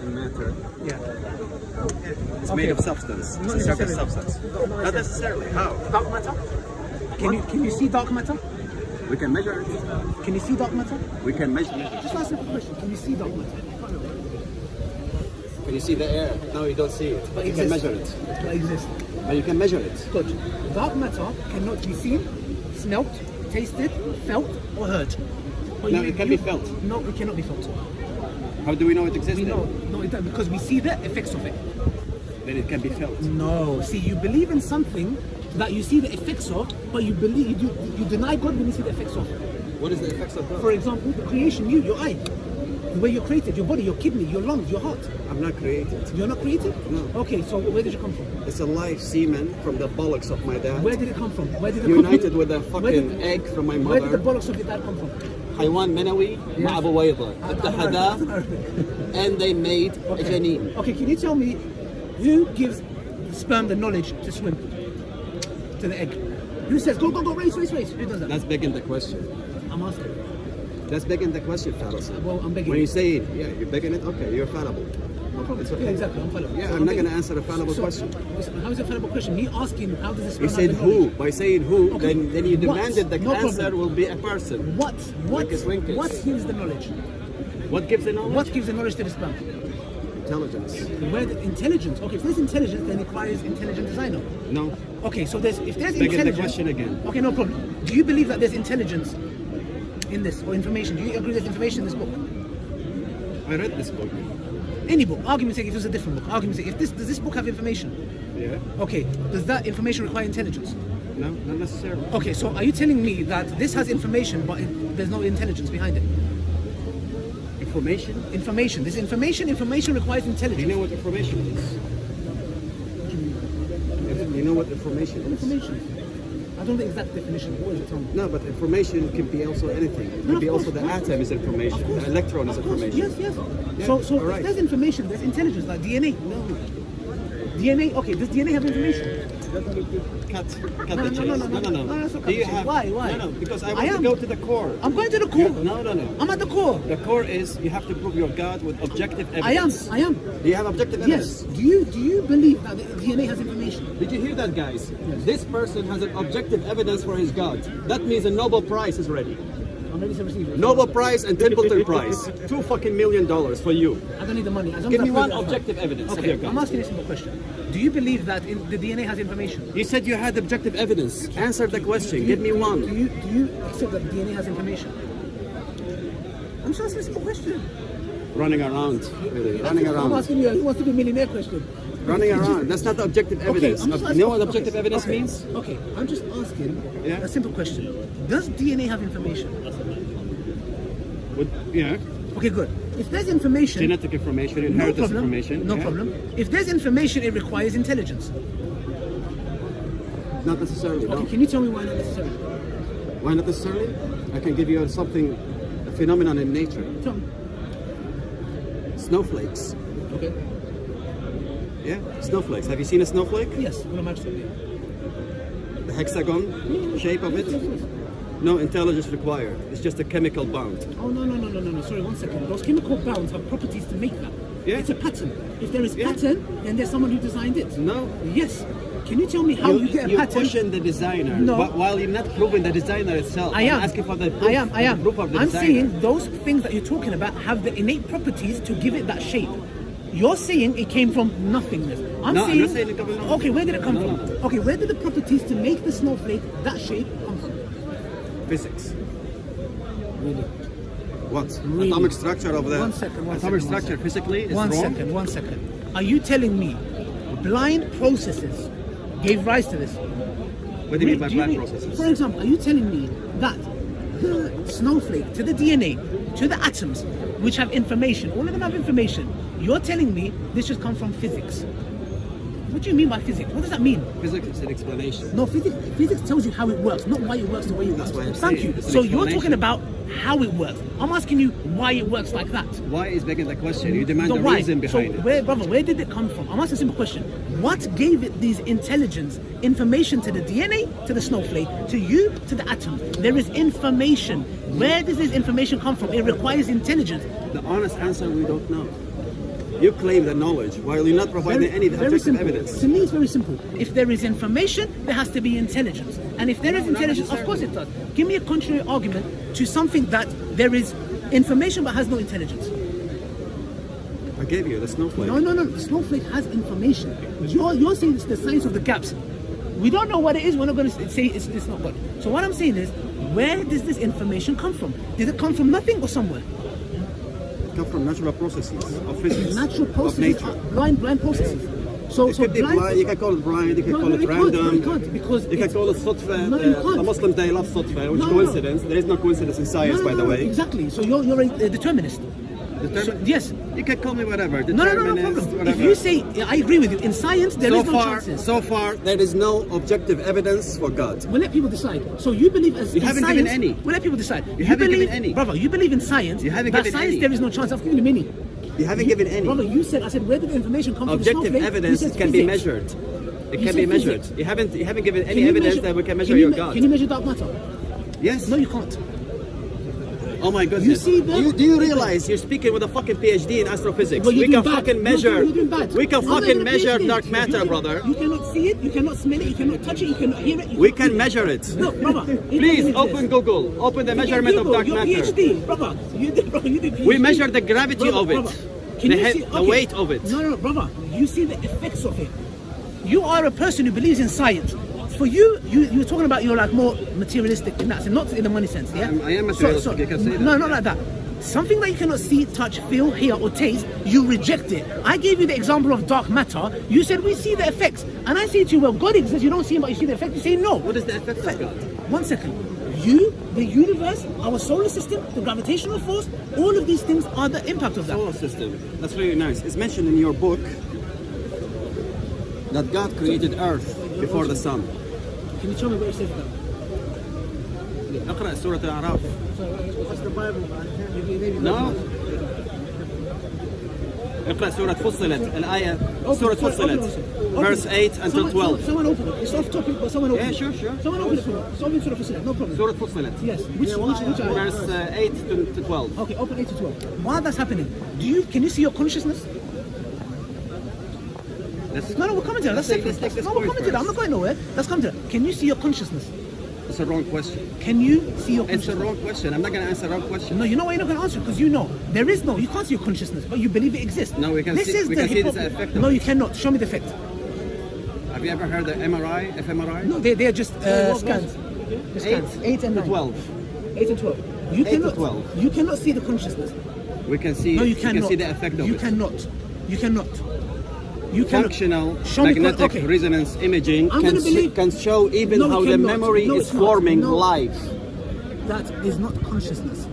in matter. Yeah. It's made of substance. It's a certain substance. Not necessarily. How? Dark matter? Can you see dark matter? We can measure it. Can you see dark matter? We can measure it. Just ask a question. Can you see dark matter? Can you see the air? No, you don't see it. But you can measure it. That exists. But you can measure it. Good. Dark matter cannot be seen, smelt, tasted, felt, or heard. But No, it can be felt. No, it cannot be felt. How do we know it exists? We then? know. No, it doesn't, because we see the effects of it. Then it can be felt. No. See, you believe in something that you see the effects of, but you believe you deny God when you see the effects of. What is the effects of God? For example, the creation, your eye, the way you're created, your body, your kidney, your lungs, your heart. I'm not created. You're not created? No. Okay, so where did you come from? It's a live semen from the bollocks of my dad. Where did it come from? Where did it United come from? with a fucking egg from my Where did the mother. bollocks of your dad come from? حيوان منوي مع بويضة اتحدا and they made a janin. Okay, can you tell me who gives the sperm the knowledge to swim to the egg? Who says go race? Who does that? That's begging the question. I'm asking. That's begging the question, fallacy. Well, I'm begging. When you say it, yeah, you're begging it. Okay, you're fallible. No problem. It's okay. Yeah, exactly. I'm fallible. Yeah, So I'm not begging. going to answer a fallible question. How is it a fallible question? Me asking how does the sperm You said have the who. knowledge? By saying who, Okay. then you What? demanded the No answer problem. will be a person. What Winkers. gives the knowledge? What gives the knowledge? What gives the knowledge to the sperm? Intelligence. Where the intelligence? Okay, if there's intelligence, then it requires intelligent designer. No. Okay, so if there's Begging the intelligence, question again. Okay, no problem. Do you believe that there's intelligence in this or information? Do you agree there's information in this book? I read this book. Any book. Argument's sake, if it's a different book. Argument's sake, does this book have information? Yeah. Okay, does that information require intelligence? No, not necessarily. Okay, so are you telling me that this has information, but there's no intelligence behind it? Information? Information. This information requires Do intelligence. you know what information is? You know what information is? Information. I don't know the exact definition. What is it, Tom? No, but information can be also anything. It No, could be of also course, the of atom is information, Of course. the electron is Of course, information. yes. Yeah, So all right. if there's information, there's intelligence, like DNA. No. DNA, okay, does DNA have information? Cut No, the no, chase. no, no, No, that's not Do you cut the have? chase. Why? No, because I I want to am. go to the core. I'm going to the core. No. I'm at the core. The core is you have to prove your God with objective I am. evidence. I am. Do you have objective Yes. evidence? Do you believe that the DNA has information? Did you hear that, guys? This person has an objective evidence for his God. That means a Nobel Prize is ready. I'm ready to receive it. Nobel Prize and Templeton Prize. $2 million for you. I don't need the money. As long Give as me I prove one it, I'm objective fine. evidence of Okay, your God. I'm asking you a simple question. Do you believe that the DNA has information? You said you had objective evidence. Answer the question. Give me Do one. you accept that DNA has information? I'm just asking a simple question. Running around, really. Running I'm around. asking you a who wants to be a millionaire question. Running around. That's not the objective evidence. I'm just You know what asking- objective evidence okay, means? Okay, I'm just asking Yeah. a simple question. Does DNA have information? Yeah. Okay, good. If there's information... Genetic information, no inheritance problem, information. no yeah. problem. If there's information, it requires intelligence. Not necessarily, no. Okay, can you tell me why not necessarily? Why not necessarily? I can give you something, a phenomenon in nature. Tell me. Snowflakes. Okay. Yeah, snowflakes. Have you seen a snowflake? Yes, what am I saying? The hexagon shape of it? No intelligence required. It's just a chemical bond. Oh, no. Sorry, 1 second. Those chemical bonds have properties to make that. Yeah. It's a pattern. If there is Yeah. pattern, then there's someone who designed it. No. Yes. Can you tell me how you get a You're pattern? pushing the designer, No. but while you're not proving the designer itself. I am. I'm asking for the proof, I am. the proof of the I'm designer. saying those things that you're talking about have the innate properties to give it that shape. You're saying it came from nothingness. I'm No, I'm saying, not saying it came from nothing. okay, where did it come No, from? no. Okay, where did the properties to make the snowflake that shape come from? Physics. Really? What? Really? Atomic structure of the... One second. Atomic structure physically is One wrong? second. Are you telling me blind processes gave rise to this? What do you mean by Do you blind mean- processes? For example, are you telling me that the snowflake to the DNA, to the atoms, which have information, all of them have information, you're telling me this just comes from physics? What do you mean by physics? What does that mean? Physics is an explanation. No, physics tells you how it works, not why it works the way it works. That's what I'm Thank saying. you. It's an So you're talking explanation. about how it works. I'm asking you why it works like that. Why is begging the question? You demand So the why? reason behind so it. where did it come from? I'm asking a simple question. What gave it these intelligence, information to the DNA, to the snowflake, to you, to the atom? There is information. Where does this information come from? It requires intelligence. The honest answer, we don't know. You claim the knowledge while you're not providing any objective simple. evidence. To me, it's very simple. If there is information, there has to be intelligence. And if there is intelligence, of course it does. Give me a contrary argument to something that there is information but has no intelligence. I gave you the snowflake. No. The snowflake has information. You're saying it's the science of the gaps. We don't know what it is. We're not going to say it's not God. So what I'm saying is, where does this information come from? Did it come from nothing or somewhere? It comes from natural processes of physics, Natural processes, of nature. blind processes. It could be blind, you can call it blind, you can call it random. You can't, because you can call it صدفة. No, you can't. The Muslims, they love صدفة, which is coincidence. There is no coincidence in science, by the way. Exactly. So you're a determinist. So, yes. You can call me whatever. No Determinist, problem. whatever. If you say, I agree with you, in science there is no chances. So far, there is no objective evidence for God. We'll let people decide. So you believe as You in haven't science, given any. We'll let people decide. You haven't believe, given any. Brother, you believe in science. You haven't that given science any. there is no chance. I've given you many. You haven't given any. Brother, you said where did the information come Objective from? evidence can be measured. It can be measured. You haven't given any evidence that we can measure your God. Can you measure dark matter? Yes. No, you can't. Oh my goodness. You see that? Do you realize you're speaking with a fucking PhD in astrophysics? Well, We can fucking measure. You're doing bad. We can I'm not fucking even a measure PhD. dark matter, brother. You cannot see it, you cannot smell it, you cannot touch it, you cannot hear it. We can measure it. No, brother. Please open Google. Open the measurement of dark you're matter. PhD, brother. You did PhD. We measure the gravity Brother, of it. brother. Can you see, The weight of it. No, brother. You see the effects of it. You are a person who believes in science. For you're talking about you're like more materialistic in that sense, not in the money sense, yeah? I am materialistic, you can say that. No, not like that. Something that you cannot see, touch, feel, hear, or taste, you reject it. I gave you the example of dark matter. You said we see the effects. And I say to you, well, God exists, you don't see him, but you see the effect. You say no. What is the effect of God? 1 second. You, the universe, our solar system, the gravitational force, all of these things are the impact of that. Solar system. That's really nice. It's mentioned in your book that God created Earth before the sun. Can you tell me what you said that? اقرأ سورة الأعراف. What's the Bible? No. اقرأ سورة فصلت الآية سورة فصلت verse 8 until 12. Someone open it. It's off topic, but someone open it. Yeah, sure. Someone open it for me. Someone Surah Fussilat, no problem. سورة فصلت. Yes. Which ayah? Verse 8 to 12. Okay, open 8 to 12. While that's happening, can you see your consciousness? No, we're coming to that. That's Let's take this we're point coming to that. I'm not going nowhere. Let's come to that. Can you see your consciousness? It's a wrong question. Can you see your It's a consciousness? wrong question. I'm not going to answer a wrong question. No, you know why you're not going to answer? Because you know. There is no, you can't see your consciousness, but you believe it exists. No, we can see this effect. No, you cannot. Show me the effect. Have you ever heard of MRI, fMRI? No, they are just scans. The scans. 8 and 9. 12. 8 and 12. You 8 to cannot. 12. You cannot see the consciousness. We can see. No, you We cannot. can see the effect of You it. cannot. You cannot. You cannot. Functional Show me magnetic okay. resonance imaging I'm gonna believe- can show even No, how it the cannot. memory No, is it's not. forming No. live. That is not consciousness.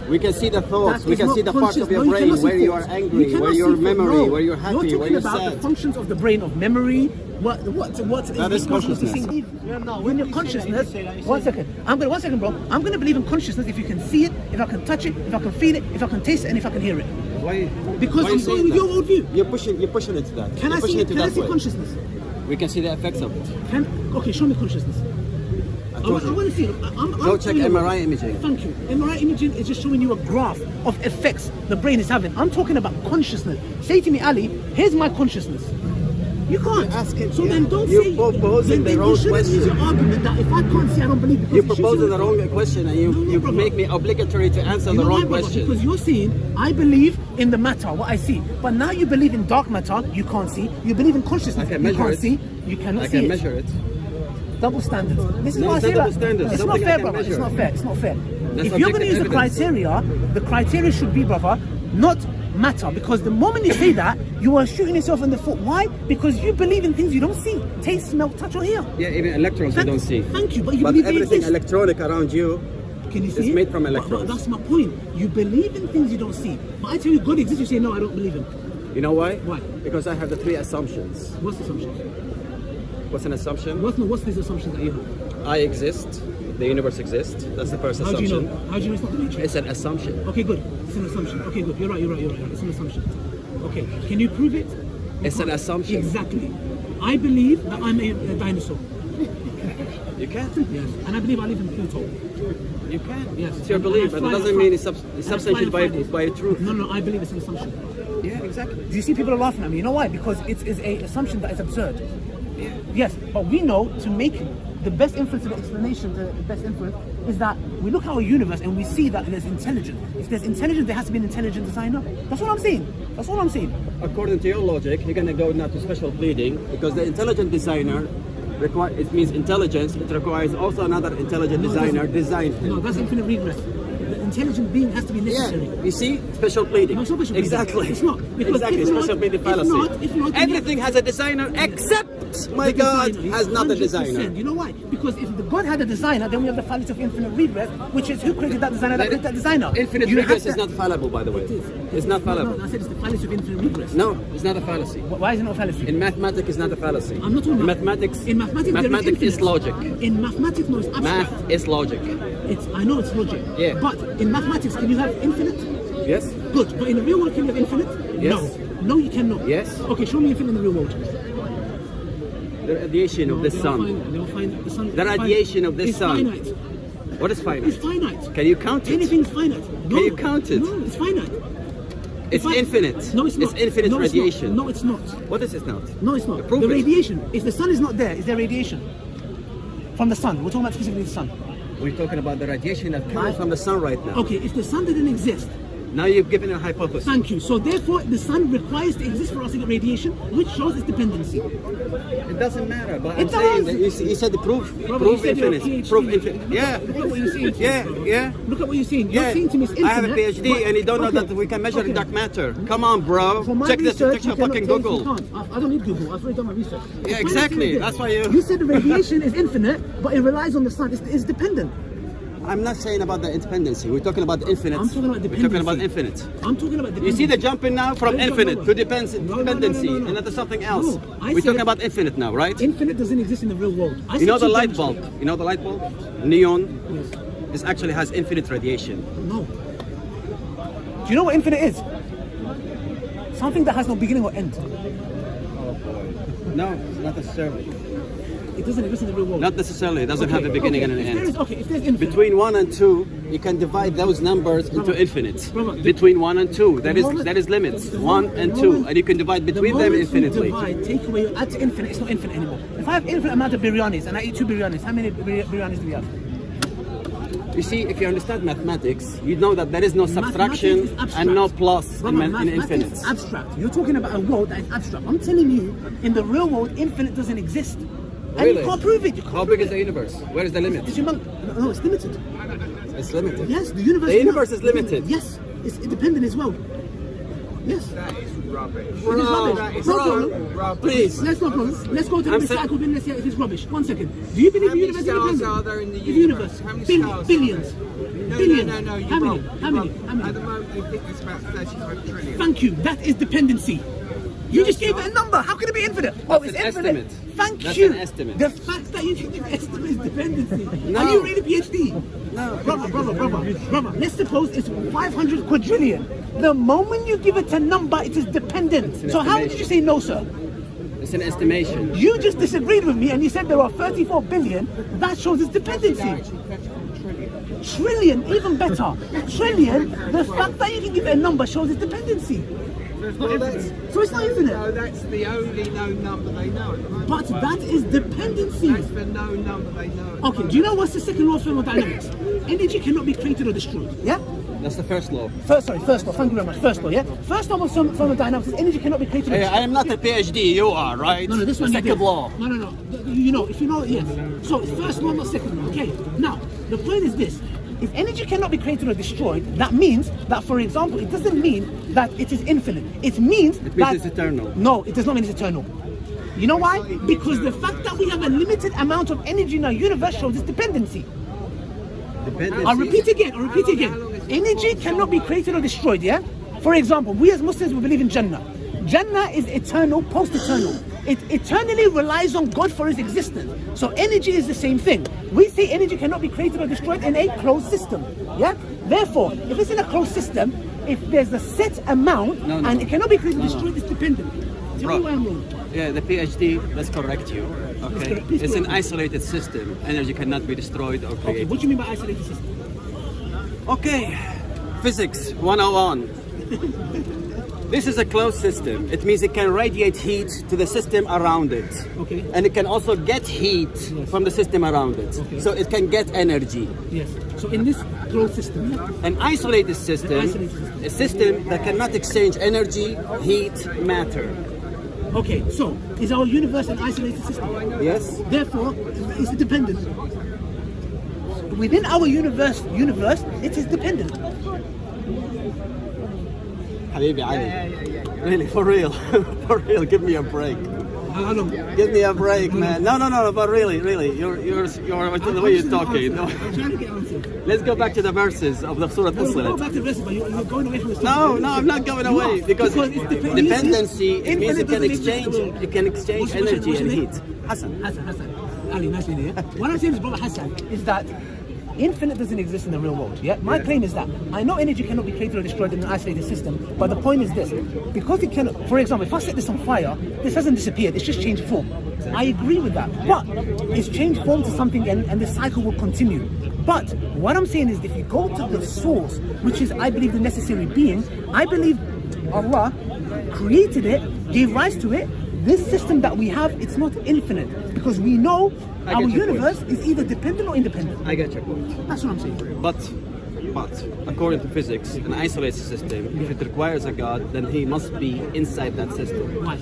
We can see the thoughts. That We is can not see the parts of your conscious. No, brain cannot see where you are thoughts. angry, cannot where see your thoughts. memory, No. where you're happy, You're where talking you're about sad. the functions of the brain of memory. What That is consciousness. When your consciousness. 1 second. One second, bro. I'm gonna believe in consciousness if you can see it, if I can touch it, if I can feel it, if I can taste it, and if I can hear it. Why? Because why I'm you saying going with that? your worldview. You're pushing it to that. Can you're I pushing see? it to Can I that see way. consciousness? We can see the effects of it. Okay, show me consciousness. I told you. want to see it. Go check MRI imaging. Thank you. MRI imaging is just showing you a graph of effects the brain is having. I'm talking about consciousness. Say to me, Ali, here's my consciousness. You can't. You're asking- So then don't you're say. proposing the then wrong you shouldn't use question. your argument that if I can't see, I don't believe. Because You're it shows proposing you- the wrong question and you brother. make me obligatory to answer You the know wrong why, brother? question. Because you're saying, I believe in the matter, what I see. But now you believe in dark matter, you can't see. You believe in consciousness, I can you measure can't it. see. You cannot I see can it. measure it. Double standards. This is No, what I it's say. not double Like, standards. it's I don't not think I fair, can brother. It's measure not it. fair. It's not fair. That's If you're going to use objective the criteria should be, brother, not matter. Because the moment you say that, you are shooting yourself in the foot. Why? Because you believe in things you don't see, taste, smell, touch, or hear. Yeah, even electrons we don't see. Thank you, but you But believe they everything exist. electronic around you Can you see is it? made from But electrons. that's my point. You believe in things you don't see. But I tell you God exists, you say, no, I don't believe him. You know why? Why? Because I have the 3 assumptions. What's the assumption? What's an assumption? What's these assumptions that you have? I exist. The universe exists. That's the first How do you assumption. know? How do you know it's not the nature? It's an assumption. Okay, good. It's an assumption. Okay, good. You're right. It's an assumption. Okay. Can you prove it? It's an assumption. Exactly. I believe that I'm a dinosaur. You can. Yes. And I believe I live in Pluto. You can. Yes. It's your And belief, I but it fly- doesn't I mean fly- it's and I fly substantiated on by Fridays. truth. No, I believe it's an assumption. Yeah, exactly. Do you see people are laughing at me? You know why? Because it is a assumption that is absurd. Yeah. Yes, but we know to make the best inference of the explanation, the best inference, is that we look at our universe and we see that there's intelligence. If there's intelligence, there has to be an intelligent designer. That's what I'm saying. That's all I'm saying. According to your logic, you're going to go now to special pleading because the intelligent designer it means intelligence. It requires also another intelligent designer design him. No, that's infinite regress. The intelligent being has to be necessary. Yeah, you see, special pleading. No, it's not special pleading. Exactly. It's not. Because exactly, special pleading fallacy. If not, everything has a designer except my God has not a designer. You know why? Because if the God had a designer, then we have the fallacy of infinite regress, which is who created that designer that created that designer. Infinite regress is not fallible, by the way. It is. It's not fallible. No, I said it's the fallacy of infinite regress. No, it's not a fallacy. Why is it not a fallacy? In mathematics, it's not a fallacy. I'm not talking in about mathematics. In mathematics, is logic. In mathematics, no, it's abstract. Math is logic. I know it's logic. Yeah. But in mathematics, can you have infinite? Yes. Good. But in the real world, can you have infinite? Yes. No. No, you cannot. Yes. Okay, show me infinite in the real world. The radiation of the sun. They'll find the sun. The radiation of the it's sun. Finite. What is finite? It's finite. Can you count it? Anything's finite. No. Can you count it? No, it's finite. It's infinite. No, it's not. It's infinite no, it's radiation. Not. No, it's not. What is it not? No, it's not. Prove the it. radiation. If the sun is not there, is there radiation? From the sun. We're talking about specifically the sun. We're talking about the radiation that comes from the sun right now. Okay, if the sun didn't exist. Now you've given a hypothesis. Thank you. So therefore, the sun requires to exist for us to get radiation, which shows its dependency. It doesn't matter, but It I'm saying does. that you said the proof. Brother, Proof you said you're a infinite. PhD. Proof infinite. Yeah. Look at what you're saying. Yeah. Look at what you're saying. You're Yeah. saying to me it's infinite. I have a PhD and you don't know okay. that we can measure Okay. dark matter. Come on, bro. For my Check this. research, Check your you cannot fucking tell us Google. you can't. I don't need Google. I've already done my research. Yeah, The point exactly. is this. That's why you. You said the radiation is infinite, but it relies on the sun. It's dependent. I'm not saying about the independency. We're talking about the infinite. I'm talking about We're talking about dependency. infinite. I'm talking about dependency. You see the jumping now from No, infinite no. to dependency No. and that's something else. No, I We're said talking about infinite now, right? Infinite doesn't exist in the real world. You know the light bulb? You know the light bulb? Neon. Yes. This actually has infinite radiation. No. Do you know what infinite is? Something that has no beginning or end. Oh boy. No, not necessarily. It doesn't exist in the real world. Not necessarily. It doesn't have a beginning and an end. If there's infinite. Between 1 and 2, you can divide those numbers into infinite. Between 1 and 2, that is limits. 1 and 2, and you can divide between them infinitely. Divide, take away, add to infinite. It's not infinite anymore. If I have infinite amount of biryanis and I eat 2 biryanis, how many biryanis do we have? You see, if you understand mathematics, you know that there is no subtraction and no plus in infinite. Is abstract. You're talking about a world that is abstract. I'm telling you, in the real world, infinite doesn't exist. And Really? you can't prove it. How big is the universe? Where is the limit? It's humongous. No, it's limited. It's limited. Yes, the universe. The universe is limited. Yes, it's independent as well. Yes. That is rubbish. It is rubbish. That is No problem. rubbish. Please. Let's not problem. Let's go to the I'm saying- recycle bin. Let's see if it's rubbish. 1 second. Do you believe How the many universe is stars independent? are there in the The universe? How many stars are Billions. No, Billions. no, you're How many? wrong. How many? You're How wrong. At many? the moment, you think it's about 35 trillion. Thank you. That is dependency. You just gave it a number. How could it be infinite? Oh, That's it's an infinite. estimate. Thank That's you. an estimate. The fact that you can give estimate is dependency. No. Are you really PhD? No. Brother. Let's suppose it's 500 quadrillion. The moment you give it a number, it is dependent. an So how did estimation. you say no, sir? It's an estimation. You just disagreed with me and you said there are 34 billion. That shows its dependency. Actually, 34 trillion. Trillion, even better. Trillion, the fact that you can give it a number shows its dependency. Well, that's, So it's not infinite. no, that's the only known number they know at the moment. But that is dependency. That's the known number they know at the Okay, do you know what's the second law of thermodynamics? Energy cannot be created or destroyed. Yeah? That's the first law. First law. Thank you very much. First law, yeah? First law of thermodynamics is energy cannot be created or Hey, destroyed. I am not a PhD, you are, right? No, this the one you second did. law. No. You know, if you know, yes. So it's first law, not second law. Okay. Now, the point is this. If energy cannot be created or destroyed, that means that, for example, it doesn't mean that it is infinite. It means that it's eternal. No, it does not mean it's eternal. You know why? Because the fact that we have a limited amount of energy in our universe shows its dependency. Dependency. I'll repeat again. Energy cannot be created or destroyed, yeah? For example, we as Muslims, we believe in Jannah. Jannah is eternal, post-eternal. It eternally relies on God for its existence. So energy is the same thing. We say energy cannot be created or destroyed in a closed system, yeah? Therefore, if it's in a closed system, if there's a set amount and it cannot be created or destroyed, it's dependent. Tell me why I'm wrong. Yeah, the PhD, let's correct you. Okay, Please it's an correct me. isolated system. Energy cannot be destroyed or Okay, created. what do you mean by isolated system? Okay, physics 101. This is a closed system. It means it can radiate heat to the system around it. Okay. And it can also get heat from the system around it. Okay. So it can get energy. Yes. So in this closed system, An isolated system, a system that cannot exchange energy, heat, matter. okay, so is our universe an isolated system? Yes? Therefore, it's dependent. Within our universe, it is dependent. Habibi Ali. Really, for real. For real, give me a break. How long? Give me a break, man. No, but really, you're the way you're talking. No. I'm trying to get answers. Let's go back to the verses of the Surah Go Fussilat. back to the rest, but you're going away from the No, I'm not going away because it's dependency. It means it can Infinite exchange. doesn't exist. It can exchange What's your energy and name? heat. Hassan. Hassan. Ali, nice to meet you. What I'm saying is, brother Hassan, is that infinite doesn't exist in the real world. Yeah, my claim is that I know energy cannot be created or destroyed in an isolated system, but the point is this: because it cannot. For example, if I set this on fire, this hasn't disappeared. It's just changed form. I agree with that, but it's changed form to something, and the cycle will continue. But what I'm saying is, if you go to the source, which is, I believe, the necessary being, I believe Allah created it, gave rise to it. This system that we have, it's not infinite, because we know I our get your universe is either dependent or independent. I get your point. That's what I'm saying. But according to physics, an isolated system, if it requires a God, then he must be inside that system. Why?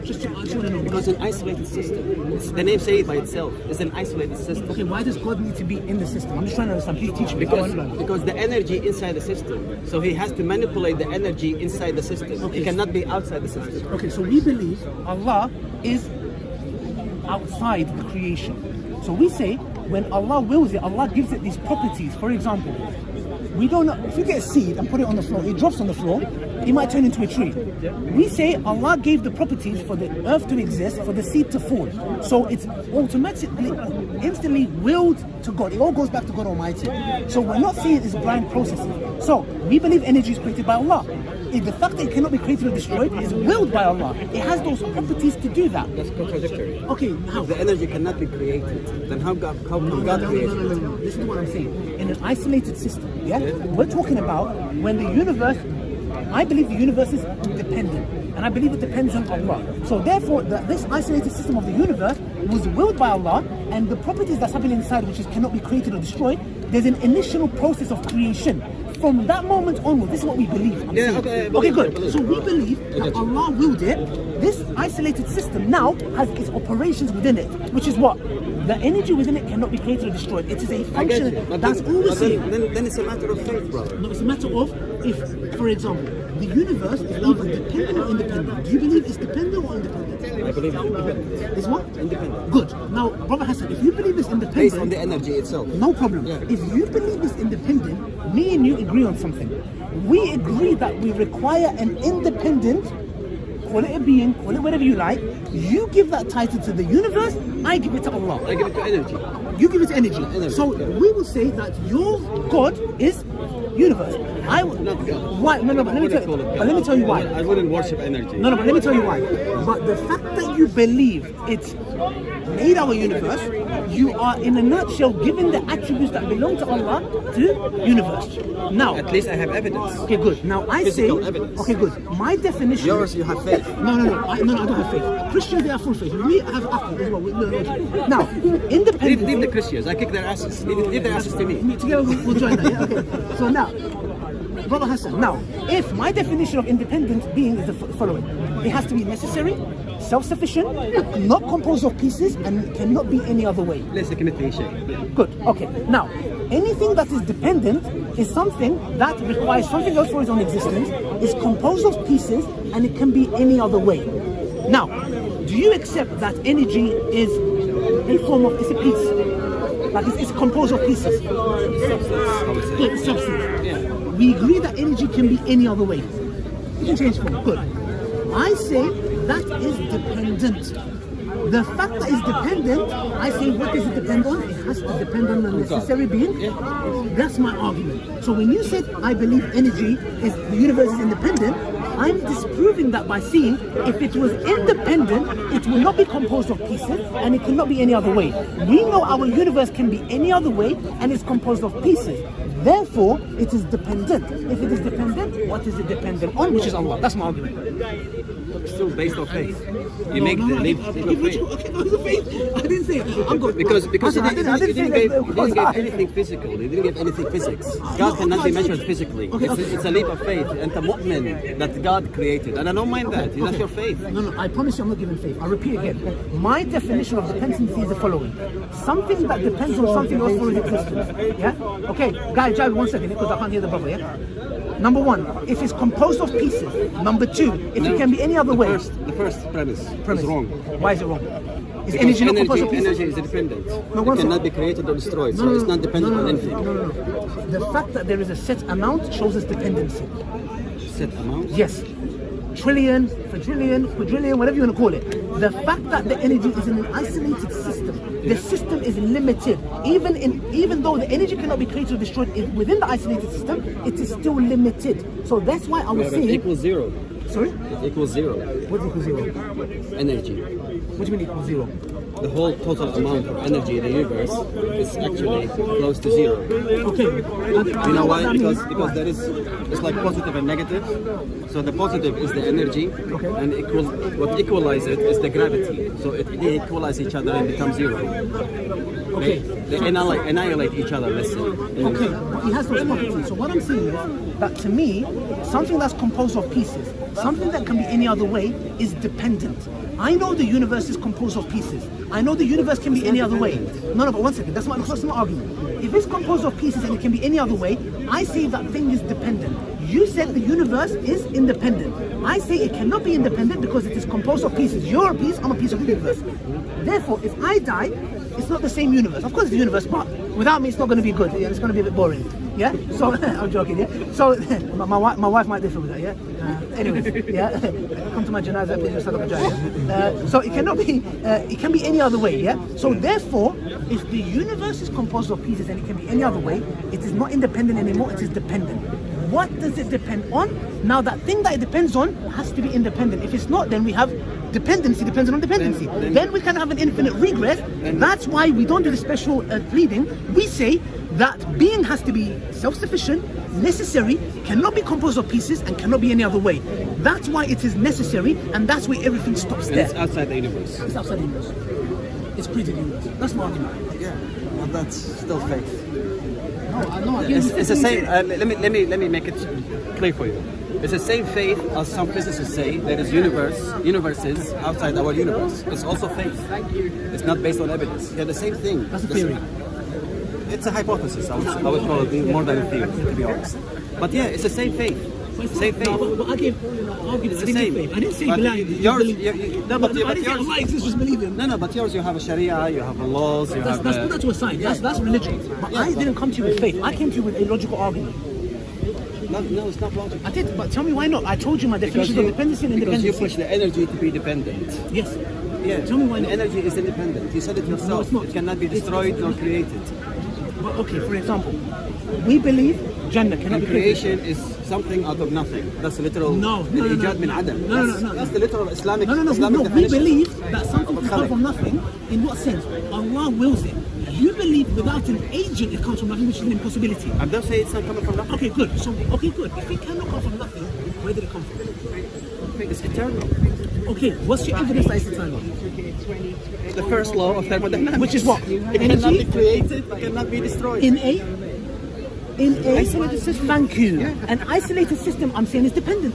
Just want to know. Because an isolated system, the name says it by itself, is an isolated system. Okay, why does God need to be in the system? I'm just trying to understand. Please teach me. I want to learn. Because the energy inside the system, so he has to manipulate the energy inside the system. Okay. It cannot be outside the system. Okay, so we believe Allah is outside the creation. So we say when Allah wills it, Allah gives it these properties. For example, we don't know, if you get a seed and put it on the floor, it drops on the floor, it might turn into a tree. We say Allah gave the properties for the earth to exist, for the seed to fall. So it's automatically, instantly willed to God. It all goes back to God Almighty. So we're not seeing it as blind processes. So we believe energy is created by Allah. The fact that it cannot be created or destroyed is willed by Allah. It has those properties to do that. That's contradictory. Okay, how? If the energy cannot be created, then how can God create it? No. Listen to what I'm saying. In an isolated system, yeah, we're talking about when the universe. I believe the universe is dependent, and I believe it depends on Allah. So therefore, this isolated system of the universe was willed by Allah, and the properties that's happening inside, which is cannot be created or destroyed, there's an initial process of creation. From that moment onward, this is what we believe. I'm saying. Okay, good. So we believe that Allah willed it. This isolated system now has its operations within it, which is what? The energy within it cannot be created or destroyed. It is a function. That's all we're saying. Then it's a matter of faith, brother. No, it's a matter of if, for example, the universe is either dependent or independent. Do you believe it's dependent or independent? I believe it's independent. It's what? Independent. Good. Now, Brother Hassan, if you believe it's independent, Based on the energy itself. no problem. Yeah. If you believe it's independent, me and you agree on something. We agree that we require an independent, call it a being, call it whatever you like. You give that title to the universe, I give it to Allah. I give it to energy. You give it energy. Energy, So yeah. we will say that your God is universe. Not God. Why? No, but let me tell you why. I wouldn't worship energy. No, but let me tell you why. But the fact that you believe it made our universe, you are in a nutshell giving the attributes that belong to Allah to universe. Now, At least I have evidence. okay, good. Now I say, Physical evidence. okay, good. My definition. Yours, you have faith. No, I don't have faith. Christians, they have full faith. We have aql as well. Now, independent. Leave the Christians. I kick their asses. Leave their asses to me. Together we'll join that. Yeah? Okay. So now, Brother Hassan, now, if my definition of independent being is the following: it has to be necessary, self-sufficient, not composed of pieces, and cannot be any other way. ليس كمثله شيء. Good. Okay. Now, anything that is dependent is something that requires something else for its own existence, is composed of pieces, and it can be any other way. Now, do you accept that energy is a form of, it's a piece? Like it's composed of pieces? Good, it's substance. Yeah. We agree that energy can be any other way. It can change form. Good. I say that is dependent. The fact that it's dependent, I say what does it depend on? It has to depend on the necessary being. That's my argument. So when you said I believe energy is, the universe is independent, I'm disproving that by saying if it was independent, it will not be composed of pieces and it cannot be any other way. We know our universe can be any other way and it's composed of pieces. Therefore, it is dependent. If it is dependent, what is it dependent on? Which is Allah. That's my argument. Still based on faith. You make the leap of faith. Okay, no, the faith. I didn't say it. I'm good. Because I didn't say you didn't give anything physical. You didn't give anything physics. God cannot be measured physically. It's a leap of faith. And the mu'min that God created. And I don't mind that. That's your faith. No, I promise you I'm not giving faith. I'll repeat again. My definition of dependency is the following. Something that depends on something else for its existence. Yeah? Okay, guys, Jai, 1 second, because I can't hear the brother, yeah? Number one, if it's composed of pieces. Number two, if it can be any other way. The first premise is wrong. Why is it wrong? Is energy not composed of pieces? Energy is independent. No, it cannot be created or destroyed, so it's not dependent on anything. No. The fact that there is a set amount shows us dependency. Set amount? Yes. Trillion, quadrillion, whatever you want to call it. The fact that the energy is in an isolated system, the system is limited. Even though the energy cannot be created or destroyed within the isolated system, it is still limited. So that's why I was saying... It equals zero. Sorry? It equals zero. What equals zero? Energy. What do you mean equals zero? The whole total amount of energy in the universe is actually close to zero. Okay. You know why? Because there is, it's like positive and negative. So the positive is the energy, and what equalizes it is the gravity. So they equalize each other and become zero. Okay. They annihilate each other, let's say. Okay, but he has those properties. So what I'm saying is that to me, something that's composed of pieces, something that can be any other way, is dependent. I know the universe is composed of pieces. I know the universe can be any other way. No, but 1 second. That's my argument. If it's composed of pieces and it can be any other way, I say that thing is dependent. You said the universe is independent. I say it cannot be independent because it is composed of pieces. You're a piece, I'm a piece of the universe. Therefore, if I die, it's not the same universe. Of course it's the universe, but without me it's not going to be good. It's going to be a bit boring. Yeah? So, I'm joking, yeah? So, my wife might differ with that, yeah? Anyways, yeah? Come to my janazah, please, sadaqah jariyah. So, it cannot be, it can be any other way, yeah? So, therefore, if the universe is composed of pieces and it can be any other way, it is not independent anymore, it is dependent. What does it depend on? Now, that thing that it depends on has to be independent. If it's not, then we have dependency dependent on dependency. Then we can have an infinite regress. That's why we don't do the special pleading. We say that being has to be self-sufficient, necessary, cannot be composed of pieces, and cannot be any other way. That's why it is necessary, and that's where everything stops there. It's outside the universe. It's outside the universe. It's created the universe. That's my argument. Yeah, but that's still faith. No, it's the same. Let me make it clear for you. It's the same faith as some physicists say there is universes outside our universe. It's also faith. It's not based on evidence. They're the same thing. That's a theory. It's a hypothesis. I would call it more than a theory, to be honest. But yeah, it's the same faith. Same faith. But I gave arguments. It's the same. I didn't say blind. No, but yours you have a Sharia, you have a laws, you have. That's to a science. That's religion. But I didn't come to you with faith. I came to you with a logical argument. No, it's not logical. I did, but tell me why not? I told you my definition of dependency and independence. Because you push the energy to be dependent. Yes. Yeah. Tell me why not? Energy is independent. You said it yourself. No, it's not. It cannot be destroyed nor created. But okay, for example, we believe Jannah cannot be creation is something out of nothing. That's literal. No. الإيجاد من عدم. No. That's the literal Islamic. No. definition. We believe that something can come from nothing. In what sense? Allah wills it. You believe without an agent it comes from nothing, which is an impossibility. I don't say it's not coming from nothing. Okay, good. If it cannot come from nothing, where did it come from? It's eternal. Okay, what's your evidence that it's eternal? The first law of thermodynamics. Which is what? It cannot be created, it cannot be destroyed. In a isolated system. Thank you. Yeah. An isolated system, I'm saying, is dependent.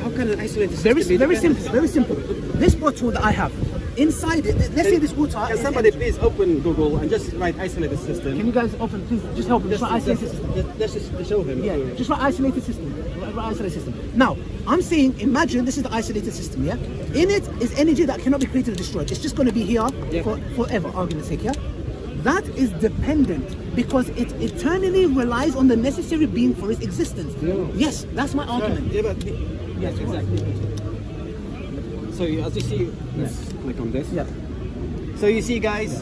How can an isolated system be dependent? Very simple. This bottle that I have, inside it, let's say this water. Can somebody please open Google and just write isolated system? Can you guys open, please, just help him, just write isolated system. Just to show him. Yeah, just write isolated system. Write isolated system. Now, I'm saying, imagine this is the isolated system, yeah? In it is energy that cannot be created or destroyed. It's just going to be here for forever, argument's sake, yeah? That is dependent because it eternally relies on the necessary being for its existence. No. Yes, that's my argument. Yeah, but yes, exactly. So as you see, let's click on this. Yeah. So you see, guys,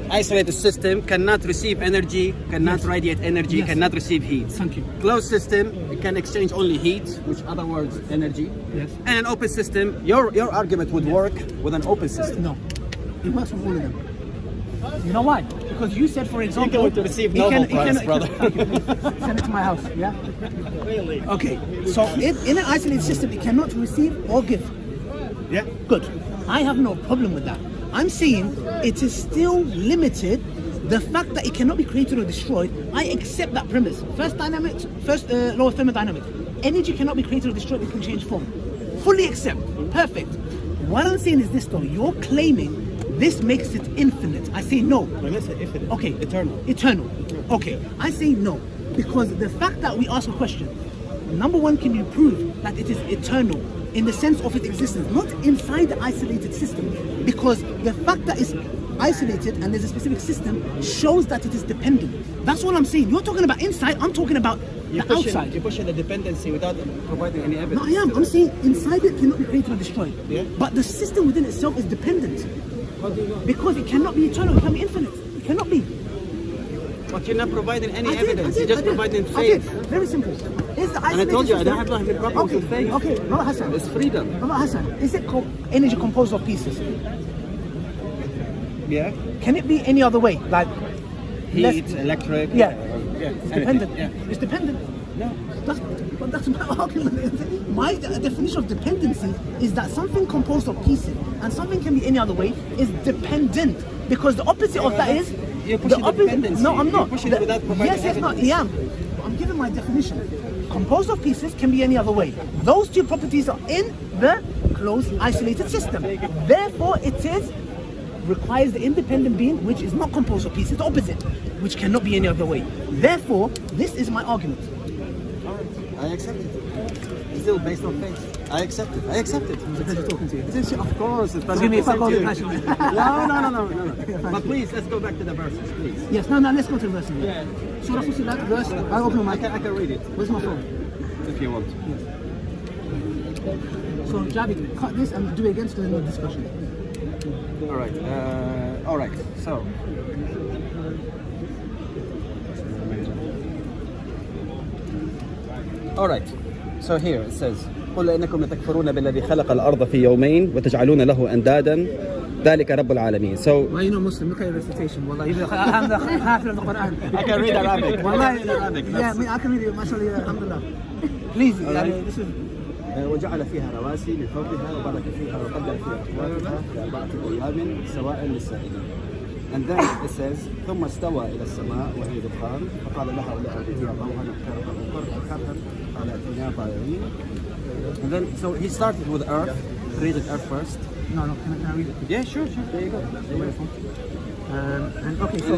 isolated system cannot receive energy, cannot radiate energy, cannot receive heat. Thank you. Closed system, it can exchange only heat, which other words energy. Yes. And an open system, your argument would work with an open system. No, it works with all of them. You know why? Because you said, for example, going to receive Nobel Prize, brother. Thank you, please. Send it to my house. Yeah. Really? Okay. So in an isolated system, it cannot receive or give. Yeah. Good. I have no problem with that. I'm saying it is still limited. The fact that it cannot be created or destroyed, I accept that premise. First law of thermodynamics. Energy cannot be created or destroyed, it can change form. Fully accept. Perfect. What I'm saying is this though, you're claiming this makes it infinite. I say no. When I say infinite, okay. Eternal. Okay. I say no. Because the fact that we ask a question, number one, can you prove that it is eternal in the sense of its existence, not inside the isolated system? Because the fact that it's isolated and there's a specific system shows that it is dependent. That's all I'm saying. You're talking about inside, I'm talking about the outside. You're pushing the dependency without providing any evidence. No, I am. I'm saying inside it cannot be created or destroyed. Yeah. But the system within itself is dependent. Because it cannot be eternal, it can be infinite. It cannot be. But you're not providing any evidence. You're just providing faith. Very simple. Is the And I told you, I don't have system- no problem with faith. Okay, Brother Hassan. It's freedom. Brother Hassan, is it energy composed of pieces? Yeah. Can it be any other way? Like Heat, electric. Yeah. Yeah. It's dependent. Yeah. It's dependent. No. That's my argument. My definition of dependency is that something composed of pieces and something can be any other way is dependent. Because the opposite of that is You're pushing the dependency. No, I'm not. You're pushing it without providing yes, no, I evidence. am. I'm giving my definition. Composed of pieces can be any other way. Those two properties are in the closed, isolated system. Therefore, requires the independent being, which is not composed of pieces, the opposite, which cannot be any other way. Therefore, this is my argument. I accept it. It's still based on faith. I accept it. It's a pleasure talking to you. Of course. It's Give me a fuck all the you. passion. No. But please, let's go back to the verses, please. Yes, no, let's go to the verse. Yeah. Surah Fussilat, verse. I'll open my I can read it Where's my phone? if you want. So, Javid, cut this and do it again so there's no discussion. All right. So. All right. So here it says قل إنكم لتكفرون بالذي خلق الأرض في يومين وتجعلون له أندادا ذلك رب العالمين. So Why you not Muslim? Look at your recitation. Wallah, I'm the Hafiz of the Quran. I can read Arabic. Wallahi, yeah, I can read it. MashaAllah, alhamdulillah. Please, this is. وجعل فيها رواسي من فوقها وبارك فيها وقدر فيها أقواتها لأربعة أيام سواء للسائلين. And then it says ثم استوى إلى السماء وهي دخان فقال لها ولأرضها طوعا وكرها قال ائتيا طائعين. And then so he started with earth, created earth first. No, can I read it? Yeah, sure. There you go. And okay, so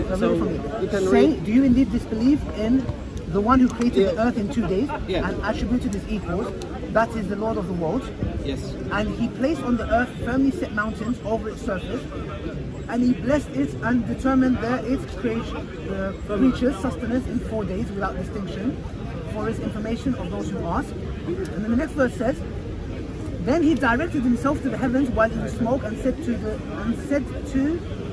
you can say, read. do you indeed disbelieve in the one who created the earth in 2 days Yeah. and attributed his equals? That is the Lord of the world. Yes. And he placed on the earth firmly set mountains over its surface, and he blessed it and determined there its creatures' sustenance in 4 days without distinction, for his information of those who ask. And then the next verse says, then he directed himself to the heavens while in smoke and said to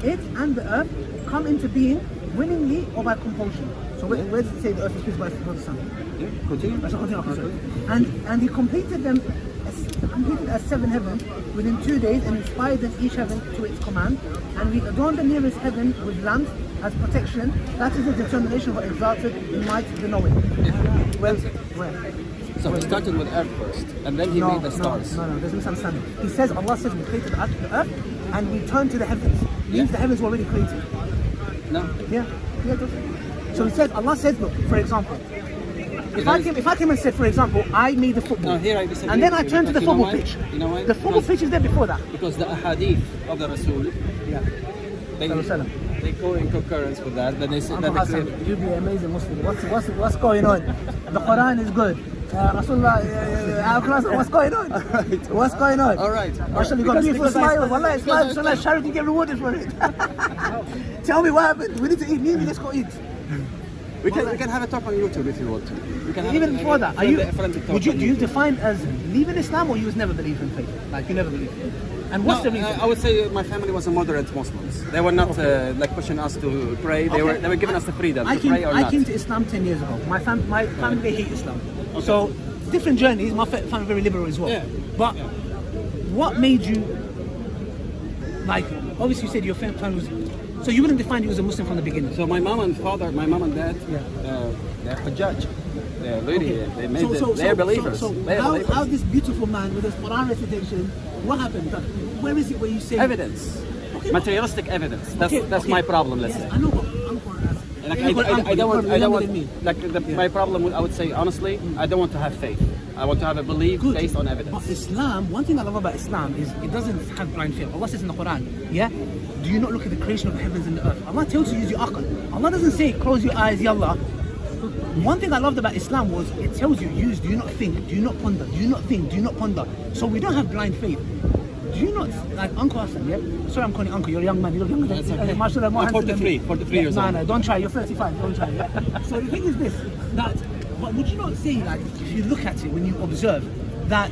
it and the earth, come into being willingly or by compulsion. So where does it say the earth is created by the sun? Yeah. Continue. That's not continue. Okay, sorry. And he completed as 7 heavens within 2 days and inspired them each heaven to its command. And we adorned the nearest heaven with lamps as protection. That is the determination of what exalted in might the knowing. Well, Where? so he started with earth first, and then he made the stars. No, there's misunderstanding. He says, Allah says we created the earth and we turned to the heavens. Means the heavens were already created. No. Yeah, it does. So he says, Allah says, look, for example, if I came and said, for example, I made the football, No, here I disagree and then I with you, turned to the because football you know pitch. why? You know why? The football pitch is there before that. Because the ahadith of the Rasul, Yeah. they go in concurrence with that. Then they say that Uncle they Hassan, created. you be an amazing Muslim. What's going on? The Quran is good. Rasulullah, what's going on? What's going on? All right. Mashallah, you got a beautiful smile. Wallah, smile, inshallah, charity get rewarded for it. Tell me what happened. We need to eat. Let's go eat. We can have a talk on YouTube if you want to. We can have Even before that, do you YouTube. define as leaving Islam or you was never believe in faith? Like you never believed? And what's the reason? I would say my family was a moderate Muslims. They were not like pushing us to pray. They were giving us the freedom to pray or I not. came to Islam 10 years ago. My family they hate Islam. Okay. So different journeys. My family very liberal as well. Yeah. But what made you like? Obviously, you said your family was. So you wouldn't define you as a Muslim from the beginning. So my mom and dad, they're Hajjaj. They're really, they made they're believers. So They're how, believers. how this beautiful man with this Quran recitation, what happened? Like, where is it where you say Evidence. Okay, Materialistic evidence. That's okay. my problem, let's Yes, say. I know what Quran has. Like, You call I uncle, don't want, you're I don't younger than me. want, like, my problem, I would say, honestly, I don't want to have faith. I want to have a belief Good. based on evidence. But Islam, one thing I love about Islam is it doesn't have blind faith. Allah says in the Quran, yeah? Do you not look at the creation of the heavens and the earth? Allah tells you use your aql. Allah doesn't say close your eyes, yallah. One thing I loved about Islam was it tells you use, do you not think, do you not ponder, do you not think, do you not ponder. So we don't have blind faith. Do you not, like Uncle Hassan, yeah? Sorry I'm calling you Uncle, you're a young man, you look younger than That's okay. Mashallah, more I'm handsome than me. 43 years old. No, don't try, you're 35, don't try. Yeah? So the thing is this, that, but would you not say, like, if you look at it, when you observe, that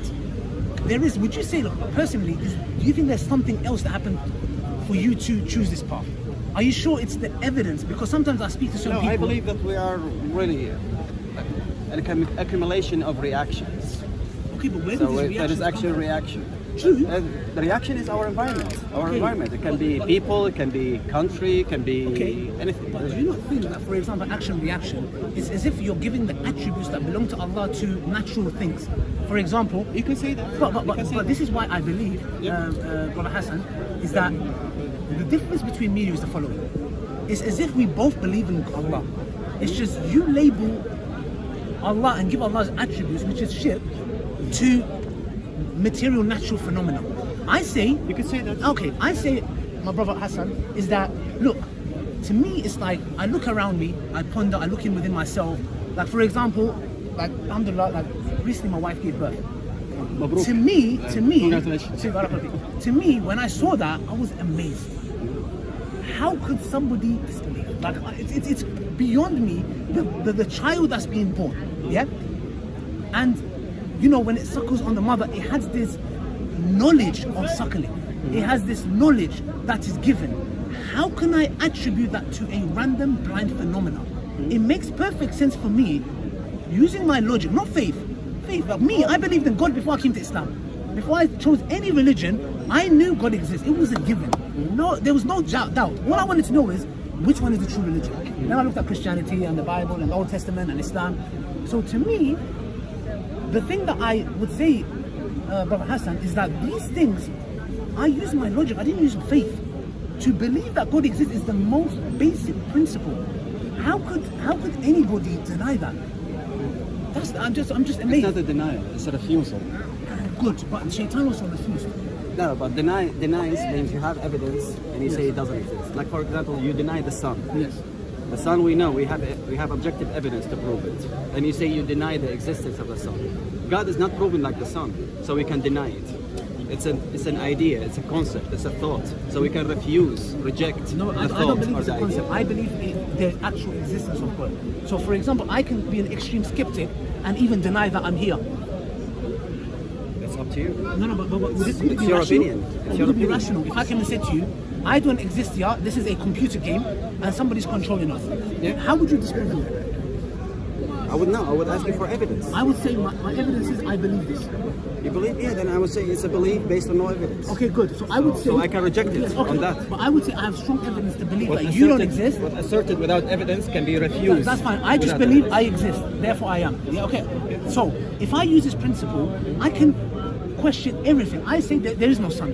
there is, would you say, look, personally, do you think there's something else that happened for you to choose this path? Are you sure it's the evidence? Because sometimes I speak to some No, people. I believe that we are really an accumulation of reactions. Okay, but where So did this that reaction is actually come reaction. True. The reaction is our environment. Our Okay. environment. It can be people, it can be country, it can be Okay. anything. But do you not think that, for example, action reaction is as if you're giving the attributes that belong to Allah to natural things? For example, You can say that. but, You can say but that. this is why I believe, Yeah. Brother Hassan, is that the difference between me and you is the following. It's as if we both believe in Allah. It's just you label Allah and give Allah's attributes, which is shirk, to material natural phenomena. I say, You can say that. okay, I say, my brother Hassan, is that, look, to me, it's like, I look around me, I ponder, I look in within myself. Like, for example, like, alhamdulillah, like, recently my wife gave birth. Mabruk. To me, Congratulations. to me, when I saw that, I was amazed. How could somebody disbelieve? Like, it's beyond me, the child that's being born, yeah? And, you know, when it suckles on the mother, it has this knowledge of suckling. It has this knowledge that is given. How can I attribute that to a random blind phenomenon? It makes perfect sense for me, using my logic, not faith. But me, I believed in God before I came to Islam. Before I chose any religion, I knew God exists. It was a given. No, there was no doubt. All I wanted to know is which one is the true religion. Then I looked at Christianity and the Bible and the Old Testament and Islam. So to me, the thing that I would say, Brother Hassan, is that these things, I use my logic. I didn't use faith. To believe that God exists is the most basic principle. How could anybody deny that? I'm just It's amazed. not a denial, it's a refusal. Good, but Shaitan also refused. No, but denies means you have evidence and you say it doesn't exist. Like, for example, you deny the sun. Yes. The sun, we know, we have objective evidence to prove it. And you say you deny the existence of the sun. God is not proven like the sun, so we can deny it. It's an idea, it's a concept, it's a thought. So we can reject No, the I thought don't believe or it's the a idea. concept. I believe in the actual existence of God. So, for example, I can be an extreme skeptic and even deny that I'm here. It's up to you. No, but would it be It's your rational? opinion. It's Would your it be opinion. rational if I came and said to you, I don't exist here, this is a computer game, and somebody's controlling us? Yeah. How would you disprove me? I would know, I would ask you for evidence. I would say my evidence is I believe this. You believe? Yeah, then I would say it's a belief based on no evidence. Okay, good. So I would say... So I can reject it Yes, on that. But I would say I have strong evidence to believe What that you don't asserted- exist. What asserted without evidence can be refused. That's fine. I just without believe evidence. I exist, therefore I am. Yeah, okay. So if I use this principle, I can question everything. I say that there is no sun.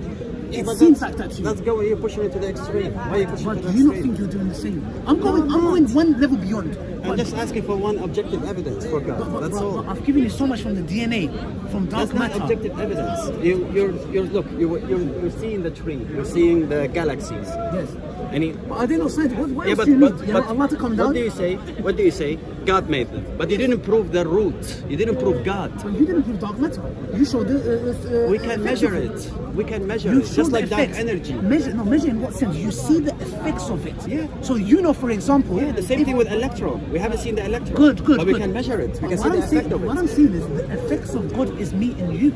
Yeah, It but seems that's- like that to you. That's going. You're pushing it to the extreme. Why are you pushing But it to do the you not extreme? think you're doing the same? I'm going one level beyond. I'm just asking for one objective evidence for God. That's all. I've given you so much from the DNA, from dark That's not matter. objective evidence. You're seeing the tree. You're seeing the galaxies. Yes. And But are they not scientific? What yeah, else but do you but, need? You but know, Allah to come down? what do you say? What do you say? God made them, but you didn't prove the root. You didn't prove God. But you didn't give dark matter. You showed the... We can effects measure of it. We can measure You it. show Just the like dark effects. energy. Measure in what sense? You see the effects of it. Yeah. So you know, for example... Yeah, the same thing with electron. We haven't seen the electron. Good. But we good. can measure it. We But can see what the I'm saying- effect of What it. I'm saying is the effects of God is me and you.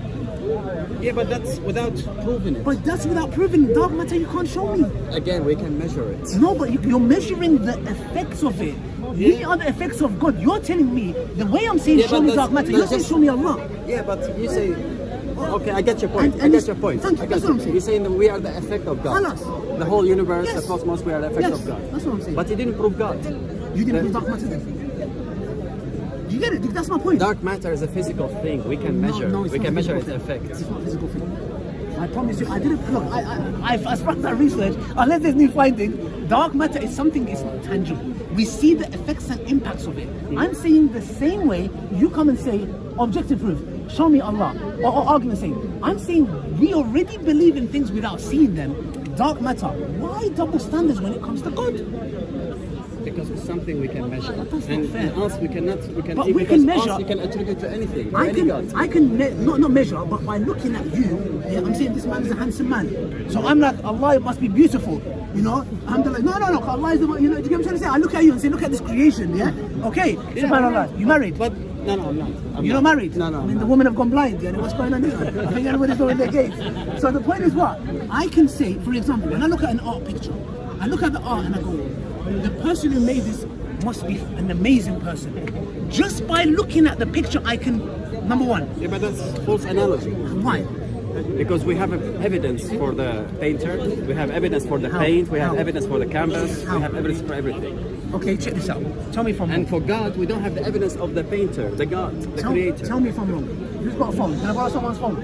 Yeah, but that's without proving it. But that's without proving dark matter. You can't show me. Again, we can measure it. No, but you're measuring the effects of it. We are the effects of God. You're telling me the way I'm saying show me dark matter. You're saying show me Allah. Yeah, but you say, okay, I get your point. And I get your point. Thank you. That's what I'm saying. You're saying that we are the effect of God. Alas. The whole universe, Yes. the cosmos, we are the effect Yes, of God. that's what I'm saying. But you didn't prove God. You didn't prove dark matter then. Do you get it? That's my point. Dark matter is a physical thing. We can measure. No, it's we not can a measure physical its thing. effects. It's not a physical thing. I promise you, I didn't look. As far as I research, unless there's new finding, dark matter is something it's not tangible. We see the effects and impacts of it. I'm saying the same way you come and say objective proof, show me Allah, or argument saying. I'm saying we already believe in things without seeing them. Dark matter. Why double standards when it comes to God? Because it's something we can measure. But that's not and fair. us, we cannot. We can. But we because can measure- us, you can attribute to anything. To I any God. can not measure, but by looking at you, yeah, I'm saying this man is a handsome man. So I'm like, Allah must be beautiful, you know. I'm like, no, Allah is the one, you know. Do you get what I'm trying to say? I look at you and say, look at this creation, yeah. Okay, subhanallah. You married? But no, I'm not. You're not married? No, I I'm mean, the not. women have gone blind. Yeah, what's going on here? I think everybody's going their gates. So the point is what? I can say, for example, when I look at an art picture, I look at the art and I go, the person who made this must be an amazing person. Just by looking at the picture, I can, number one, Yeah, but that's false analogy. why? Because we have evidence for the painter, we have evidence for the How? paint, we have How? evidence for the canvas, How? we have evidence for everything. Okay, check this out. Tell me if I'm wrong. And for God, we don't have the evidence of the painter, the God, the creator. Tell me if I'm wrong. Who's got a phone? Can I borrow someone's phone?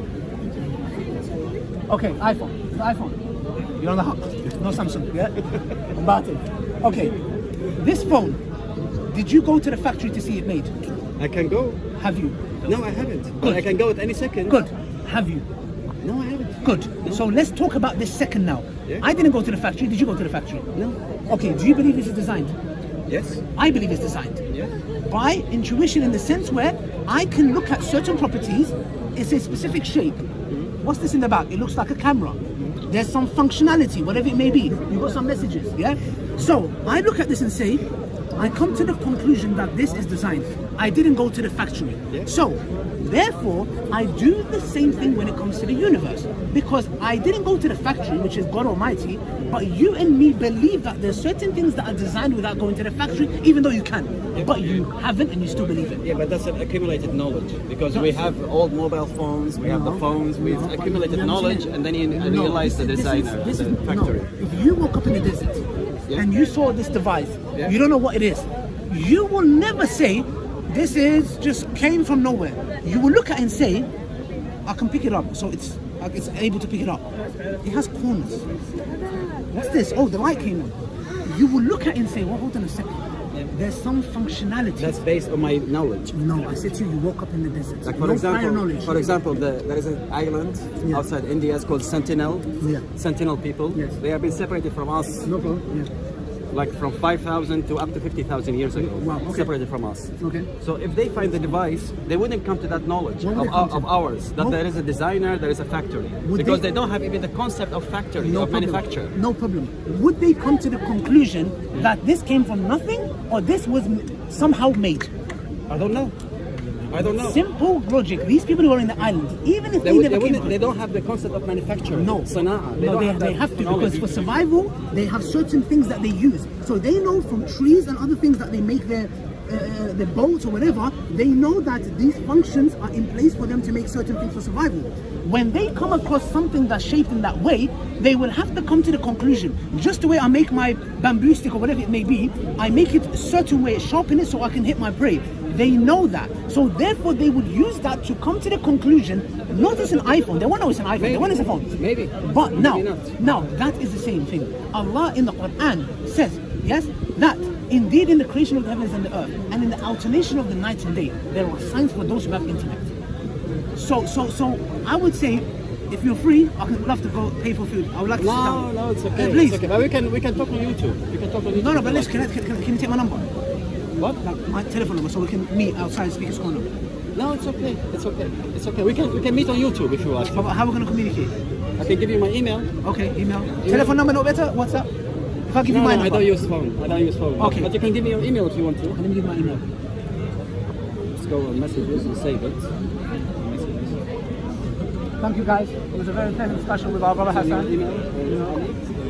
Okay, iPhone. It's an iPhone. You're on the hub. No Samsung, yeah? I'm about it. Okay, this phone, did you go to the factory to see it made? I can go. Have you? No, I haven't. Good. But I can go at any second. Good. Have you? No, I haven't. Good. So let's talk about this second now. Yeah. I didn't go to the factory. Did you go to the factory? No. Okay, do you believe this is designed? Yes. I believe it's designed. Yeah. By intuition, in the sense where I can look at certain properties, it's a specific shape. What's this in the back? It looks like a camera. There's some functionality, whatever it may be. You've got some messages, yeah? So I look at this and say, I come to the conclusion that this is designed. I didn't go to the factory. Yeah. So, therefore, I do the same thing when it comes to the universe. Because I didn't go to the factory, which is God Almighty, but you and me believe that there's certain things that are designed without going to the factory, even though you can. But you haven't and you still believe it. Yeah, but that's an accumulated knowledge because we have old mobile phones, we have the phones, we've accumulated knowledge, and then you realize the designer, the factory. No. If you woke up in the desert and you saw this device, Yeah. you don't know what it is. You will never say, this is just came from nowhere. You will look at it and say, I can pick it up, so it's able to pick it up. It has corners. What's this? Oh, the light came on. You will look at it and say, well, hold on a second. There's some functionality. That's based on my knowledge. No, I said to you, you woke up in the desert. Like for no prior knowledge. example, there is an island Yeah. outside India. It's called Sentinel. Yeah. Sentinel people. Yes. They have been separated from us, No problem. Yeah. like from 5,000 to up to 50,000 years ago. Wow, okay. Separated from us. Okay. So if they find the device, they wouldn't come to that knowledge What would of, they come to? of ours that What- there is a designer, there is a factory, Would because they- they don't have even the concept of factory, No of problem. manufacture. No problem. Would they come to the conclusion that this came from nothing or this was somehow made? I don't know. I don't know. Simple logic. These people who are in the island, even if they, never came from They don't have the concept of manufacturing. No, Sana'a. no, don't they have to knowledge. because for survival they have certain things that they use. So they know from trees and other things that they make their boats or whatever. They know that these functions are in place for them to make certain things for survival. When they come across something that's shaped in that way, they will have to come to the conclusion. Just the way I make my bamboo stick or whatever it may be, I make it a certain way, sharpen it so I can hit my prey. They know that. So therefore they would use that to come to the conclusion, not it's an iPhone. They won't know it's an iPhone. They want it's a phone. Maybe. But now, Maybe not. now that is the same thing. Allah in the Quran says, yes, that indeed in the creation of the heavens and the earth and in the alternation of the night and day, there are signs for those who have intellect. So I would say, if you're free, I would love to go pay for food. I would like to sit down. No, it's okay. Please. It's okay. But we can talk on YouTube. You can talk on YouTube. No, but let's, can you take my number? What? Like my telephone number so we can meet outside Speaker's Corner. No, it's okay. It's okay. It's okay. We can meet on YouTube if you want. How are we going to communicate? I can give you my email. Okay, email. Telephone number no better? WhatsApp? If I give you my I number. don't use phone. I don't use phone. Okay. But you can give me your email if you want to. Let me give you my email. Let's go on messages and save it. Thank you guys. It was a very pleasant discussion with our brother Send me Hassan. your email.